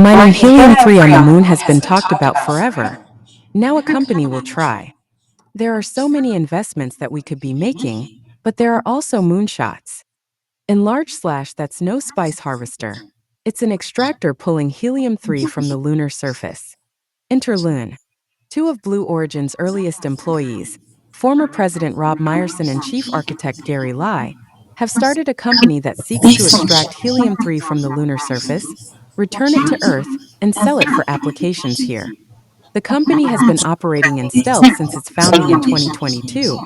Mining helium-3 on the moon has been talked about forever. Now a company will try. There are so many investments that we could be making, but there are also moonshots. In that's no spice harvester. It's an extractor pulling helium-3 from the lunar surface. Interloon. Two of Blue Origin's earliest employees, former President Rob Myerson and Chief Architect Gary Lai, have started a company that seeks to extract helium-3 from the lunar surface, return it to Earth, and sell it for applications here. The company has been operating in stealth since its founding in 2022,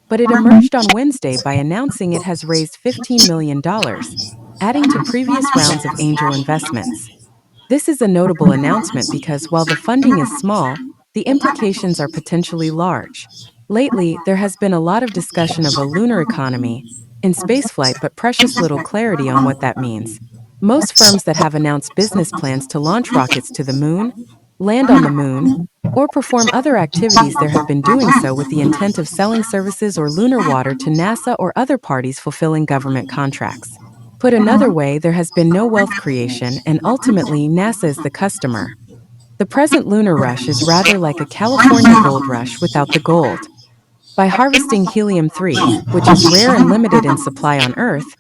but it emerged on Wednesday by announcing it has raised $15 million, adding to previous rounds of angel investments. This is a notable announcement because while the funding is small, the implications are potentially large. Lately, there has been a lot of discussion of a lunar economy in spaceflight, but precious little clarity on what that means. Most firms that have announced business plans to launch rockets to the moon, land on the moon, or perform other activities there have been doing so with the intent of selling services or lunar water to NASA or other parties fulfilling government contracts. Put another way, there has been no wealth creation, and ultimately, NASA is the customer. The present lunar rush is rather like a California gold rush without the gold. By harvesting helium-3, which is rare and limited in supply on Earth,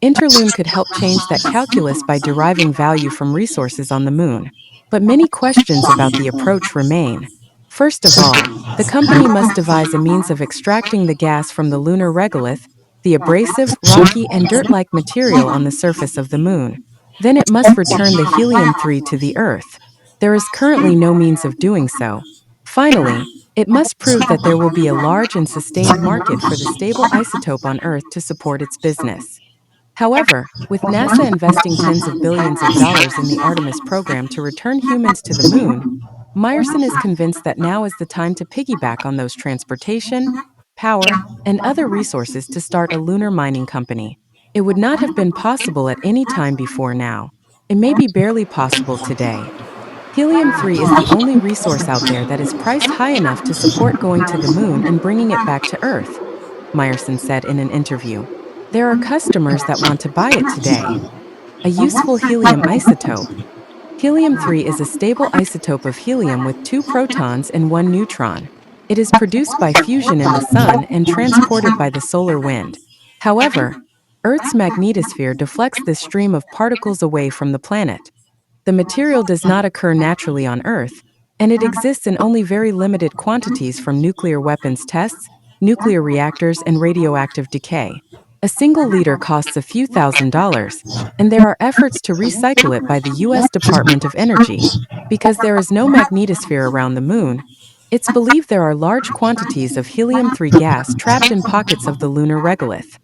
Interloon could help change that calculus by deriving value from resources on the moon. But many questions about the approach remain. First of all, the company must devise a means of extracting the gas from the lunar regolith, the abrasive, rocky, and dirt-like material on the surface of the moon. Then it must return the helium-3 to the Earth. There is currently no means of doing so. Finally, it must prove that there will be a large and sustained market for the stable isotope on Earth to support its business. However, with NASA investing tens of billions of dollars in the Artemis program to return humans to the moon, Myerson is convinced that now is the time to piggyback on those transportation, power, and other resources to start a lunar mining company. It would not have been possible at any time before now. It may be barely possible today. Helium-3 is the only resource out there that is priced high enough to support going to the moon and bringing it back to Earth, Myerson said in an interview. There are customers that want to buy it today. A useful helium isotope. Helium-3 is a stable isotope of helium with two protons and one neutron. It is produced by fusion in the sun and transported by the solar wind. However, Earth's magnetosphere deflects this stream of particles away from the planet. The material does not occur naturally on Earth, and it exists in only very limited quantities from nuclear weapons tests, nuclear reactors, and radioactive decay. A single liter costs a few $1,000s, and there are efforts to recycle it by the U.S. Department of Energy. Because there is no magnetosphere around the moon, it's believed there are large quantities of helium-3 gas trapped in pockets of the lunar regolith.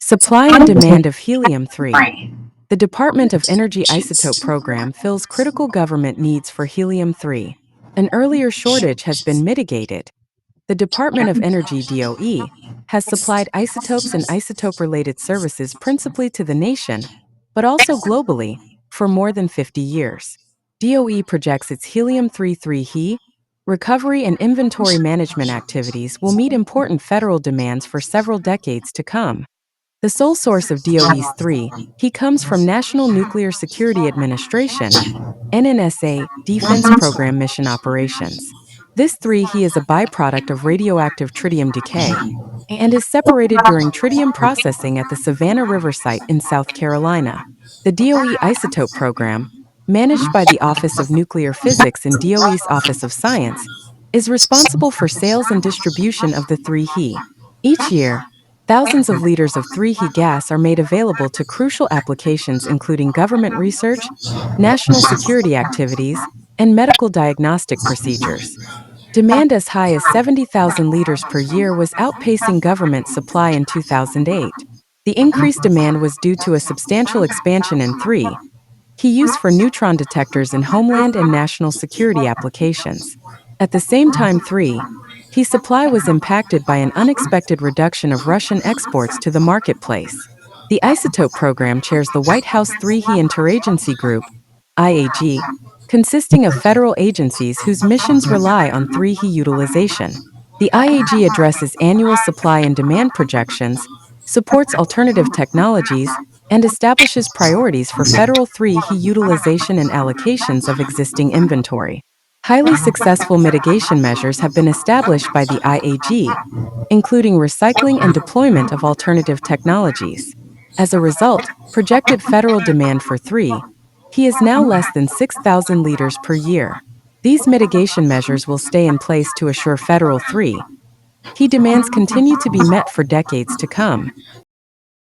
Supply and demand of helium-3. The Department of Energy Isotope Program fills critical government needs for helium-3. An earlier shortage has been mitigated. The Department of Energy (DOE) has supplied isotopes and isotope-related services principally to the nation, but also globally, for more than 50 years. DOE projects its helium-3 He recovery and inventory management activities will meet important federal demands for several decades to come. The sole source of DOE's 3 He comes from National Nuclear Security Administration, NNSA, Defense Program Mission Operations. This 3 He is a byproduct of radioactive tritium decay and is separated during tritium processing at the Savannah River site in South Carolina. The DOE isotope program, managed by the Office of Nuclear Physics and DOE's Office of Science, is responsible for sales and distribution of the 3 He. Each year, thousands of liters of 3 He gas are made available to crucial applications including government research, national security activities, and medical diagnostic procedures. Demand as high as 70,000 liters per year was outpacing government supply in 2008. The increased demand was due to a substantial expansion in 3 He used for neutron detectors in homeland and national security applications. At the same time, 3 He supply was impacted by an unexpected reduction of Russian exports to the marketplace. The isotope program chairs the White House 3 He Interagency Group, IAG, consisting of federal agencies whose missions rely on 3 He utilization. The IAG addresses annual supply and demand projections, supports alternative technologies, and establishes priorities for Federal 3 He utilization and allocations of existing inventory. Highly successful mitigation measures have been established by the IAG, including recycling and deployment of alternative technologies. As a result, projected federal demand for 3 He is now less than 6,000 liters per year. These mitigation measures will stay in place to assure federal 3 He demands continue to be met for decades to come.